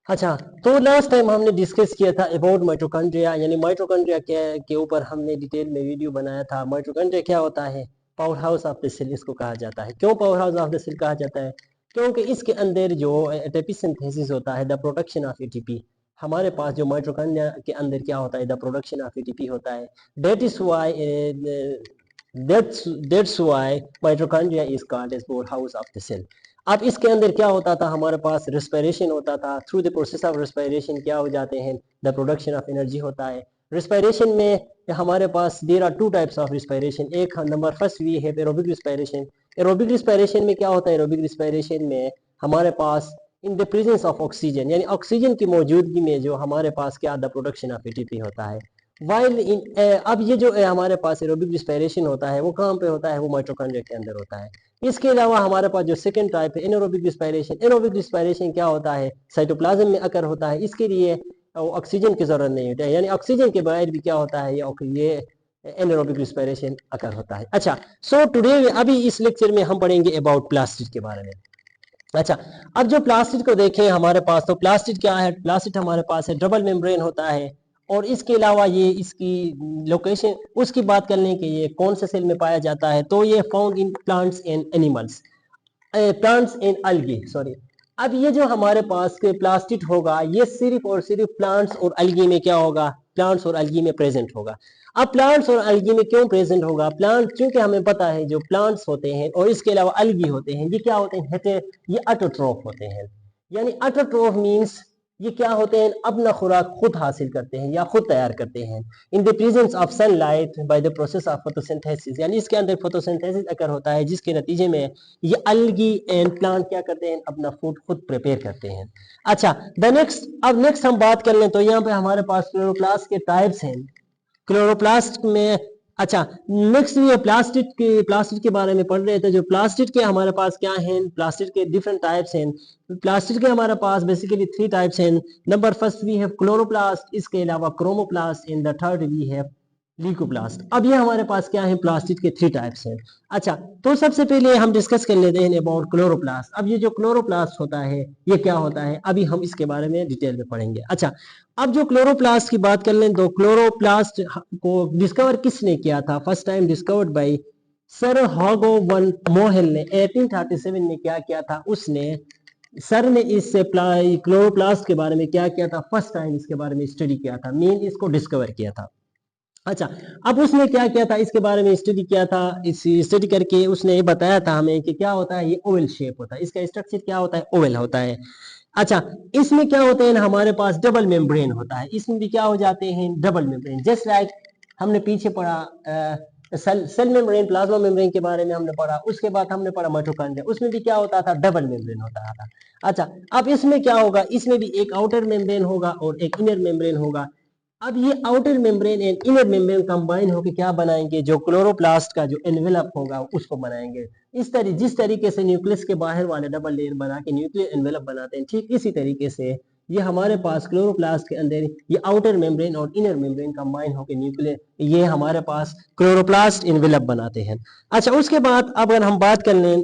अच्छा, तो last time हमने डिस्कस किया था अबाउट माइटोकॉन्ड्रिया, यानी माइटोकॉन्ड्रिया के ऊपर हमने डिटेल में वीडियो बनाया था। माइटोकॉन्ड्रिया क्या होता है? Power house of the cell इसको कहा जाता है। क्यों power house of the cell कहा जाता है? क्योंकि इसके अंदर जो एटीपी सिंथेसिस होता है, द प्रोडक्शन ऑफ एटीपी, हमारे पास जो माइटोकॉन्ड्रिया के अंदर क्या होता है, द प्रोडक्शन ऑफ एटीपी होता है। That is why that's why mitochondria is called as powerhouse of the cell। अब इसके अंदर क्या होता था? हमारे पास रेस्पिरेशन होता था। Through the process of respiration क्या हो जाते हैं? द प्रोडक्शन ऑफ एनर्जी होता है। रेस्पिरेशन में हमारे पास there are two types of respiration. एक नंबर फर्स्ट वी है एरोबिक रेस्पिरेशन। एरोबिक रेस्पिरेशन में क्या होता है? एरोबिक रेस्पिरेशन में हमारे पास in the presence of oxygen, यानी ऑक्सीजन की मौजूदगी में जो हमारे पास क्या द प्रोडक्शन ऑफ एटीपी होता है। वाइल इन अब ये जो हमारे पास एरोबिक रेस्पिरेशन होता है वो कहाँ पे होता है? वो माइटोकॉन्ड्रिया के अंदर होता है। इसके अलावा हमारे पास जो सेकंड टाइप है एनारोबिक रेस्पिरेशन। एनारोबिक रेस्पिरेशन क्या होता है? साइटोप्लाज्म में अकर होता है। इसके लिए ऑक्सीजन की जरूरत नहीं होती है, यानी ऑक्सीजन के बगैर भी क्या होता है? ये एनारोबिक रेस्पिरेशन अकर होता है। अच्छा, सो टुडे अभी इस लेक्चर में हम पढ़ेंगे अबाउट प्लास्टिड के बारे में। अच्छा, अब जो प्लास्टिड को देखें हमारे पास, तो प्लास्टिड क्या है? प्लास्टिड हमारे पास है डबल मेम्ब्रेन होता है। और इसके अलावा ये इसकी लोकेशन उसकी बात करने के ये कौन से सेल में पाया जाता है, तो ये found in plants and animals, plants and algae, sorry. अब ये जो हमारे पास के प्लास्टिड होगा ये सिर्फ और सिर्फ प्लांट्स और अलगी में क्या होगा? प्लांट्स और अलगी में प्रेजेंट होगा। अब प्लांट्स और अलगी में क्यों प्रेजेंट होगा? प्लांट, क्योंकि हमें पता है जो प्लांट्स होते हैं और इसके अलावा अलगी होते हैं, ये क्या होते हैं? ये ऑटोट्रॉफ होते हैं। यानी ऑटोट्रॉफ मींस ये क्या होते हैं? अपना खुराक खुद हासिल करते हैं या खुद तैयार करते हैं इन the presence of sunlight by the process of photosynthesis. यानी इसके अंदर फोटोसिंथेसिस अकर होता है जिसके नतीजे में ये अलगी एंड प्लांट क्या करते हैं? अपना फूड खुद प्रिपेयर करते हैं। अच्छा, अब नेक्स्ट हम बात कर लें तो यहाँ पे हमारे पास क्लोरोप्लास्ट के टाइप्स हैं। क्लोरोप्लास्ट में, अच्छा, नेक्स्ट ये प्लास्टिक के बारे में पढ़ रहे थे। जो प्लास्टिक के हमारे पास क्या हैं? प्लास्टिक के डिफरेंट टाइप्स हैं। प्लास्टिक के हमारे पास बेसिकली थ्री टाइप्स हैं। Number first we have chloroplast, इसके अलावा chromoplast, and the third we have leucoplast. अब ये हमारे पास क्या है? प्लास्टिक के थ्री टाइप्स हैं। अच्छा, तो सबसे पहले हम डिस्कस कर लेते हैं अबाउट क्लोरोप्लास्ट। अब ये जो क्लोरोप्लास्ट होता है ये क्या होता है? अभी हम इसके बारे में डिटेल में पढ़ेंगे। अच्छा, अब जो क्लोरोप्लास्ट की बात कर लें तो क्लोरोप्लास्ट को डिस्कवर किसने किया था? First time discovered by sir Hugo von Mohl ने 1837 में क्या किया था? उसने, सर ने इस क्लोरोप्लास्ट के बारे में क्या किया था? फर्स्ट टाइम इसके बारे में स्टडी किया था, मेन इसको डिस्कवर किया था। अच्छा, अब उसने क्या किया था? इसके बारे में स्टडी किया था। इस स्टडी करके उसने ये बताया था हमें कि क्या होता है? ये ओवल शेप होता है, इसका स्ट्रक्चर क्या होता है? ओवल होता है। अच्छा, इसमें क्या होते हैं? हमारे पास डबल मेम्ब्रेन होता है। इसमें भी क्या हो जाते हैं? Double membrane. जस्ट लाइक हमने पीछे पढ़ा सेल मेम्ब्रेन, प्लाज्मा मेम्ब्रेन के बारे में हमने पढ़ा। उसके बाद हमने पढ़ा माइटोकॉन्ड्रिया, उसमें भी क्या होता था? डबल मेम्ब्रेन होता था। अच्छा, अब इसमें क्या होगा? इसमें भी एक आउटर मेम्ब्रेन होगा और एक इनर मेम्ब्रेन होगा। अब ये outer membrane and inner membrane combine होकर क्या बनाएंगे? जो क्लोरोप्लास्ट का जो एनवेलप होगा उसको बनाएंगे। जिस तरीके से न्यूक्लियस के बाहर वाले डबल लेयर बना के न्यूक्लियर एनवेलप बनाते हैं, ठीक इसी तरीके से ये हमारे पास क्लोरोप्लास्ट के अंदर ये आउटर मेम्ब्रेन और इनर मेम्ब्रेन कंबाइन होकर न्यूक्लियर, ये हमारे पास क्लोरोप्लास्ट एनवेलप बनाते हैं। अच्छा, उसके बाद अब अगर हम बात कर लें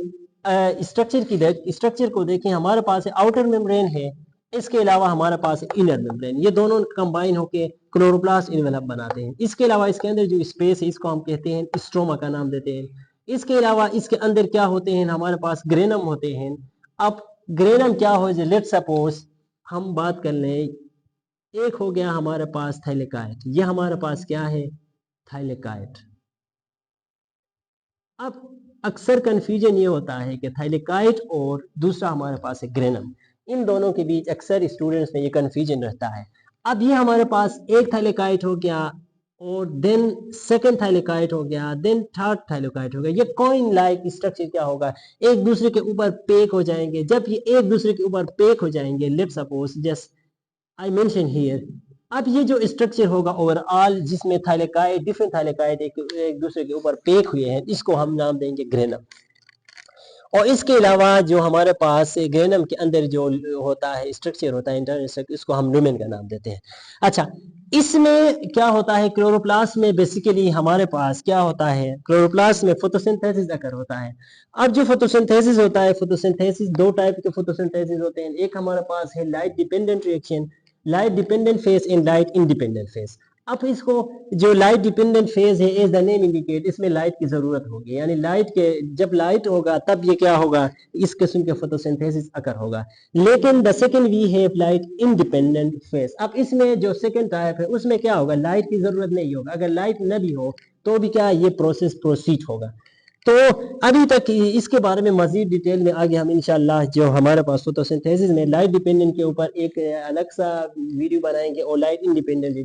स्ट्रक्चर को देखें, हमारे पास आउटर मेम्ब्रेन है, इसके अलावा हमारे पास इनर मेम्ब्रेन, ये दोनों कंबाइन होकर क्लोरोप्लास्ट एनवेलप बनाते हैं। इसके अलावा इसके अंदर जो स्पेस है इसको हम कहते हैं स्ट्रोमा का नाम देते हैं। इसके अलावा इसके अंदर क्या होते हैं? हमारे पास ग्रेनम होते हैं। अब ग्रेनम क्या हो? लेट सपोज हम बात कर लें, एक हो गया हमारे पास थाइलेकाइट, ये हमारे पास क्या है? थाइलेकाइट। अब अक्सर कंफ्यूजन ये होता है कि थाइलेकाइट और दूसरा हमारे पास है ग्रेनम, इन दोनों के बीच अक्सर स्टूडेंट्स में ये कंफ्यूजन रहता है। अब ये हमारे पास एक थाइलेकाइट हो गया और देन सेकंड थाइलेकाइट हो गया, देन थर्ड थाइलेकाइट हो गया। ये कॉइन लाइक स्ट्रक्चर क्या होगा? एक दूसरे के ऊपर पैक हो जाएंगे। जब ये एक दूसरे के ऊपर पैक हो जाएंगे, let suppose just I mention here, अब ये जो स्ट्रक्चर होगा ओवरऑल जिसमें थाइलेकाइट, डिफरेंट थाइलेकाइट एक दूसरे के ऊपर पैक हुए हैं, इसको हम नाम देंगे ग्रेनम। और इसके अलावा जो हमारे पास ग्रेनम के अंदर जो होता है स्ट्रक्चर होता है इंटरनल स्ट्रक्चर, इसको हम लुमेन का नाम देते हैं। अच्छा, इसमें क्या होता है, क्लोरोप्लास्ट में बेसिकली हमारे पास क्या होता है, क्लोरोप्लास्ट में फोटोसिंथेसिस अकर होता है। अब जो फोटोसिंथेसिस होता है, फोटोसिंथेसिस दो टाइप के फोटोसिंथेसिस होते हैं। एक हमारे पास है light dependent reaction, light dependent phase and light independent phase. अब इसको जो लाइट डिपेंडेंट फेज है, एज द नेम इंडिकेट, इसमें लाइट की जरूरत होगी, यानी लाइट के जब लाइट होगा तब ये क्या होगा, इस किस्म के फोटोसिंथेसिस अकर होगा। लेकिन the second we have light independent phase. अब इसमें जो सेकंड टाइप है उसमें क्या होगा, लाइट की जरूरत नहीं होगा, अगर लाइट न भी हो तो भी क्या ये प्रोसेस प्रोसीड होगा। तो अभी तक इसके बारे में मजीद डिटेल में आगे हम इंशाल्लाह जो हमारे पास फोटोसिंथेसिस में लाइट डिपेंडेंट के ऊपर एक अलग सा वीडियो बनाएंगे और लाइट इंडिपेंडेंट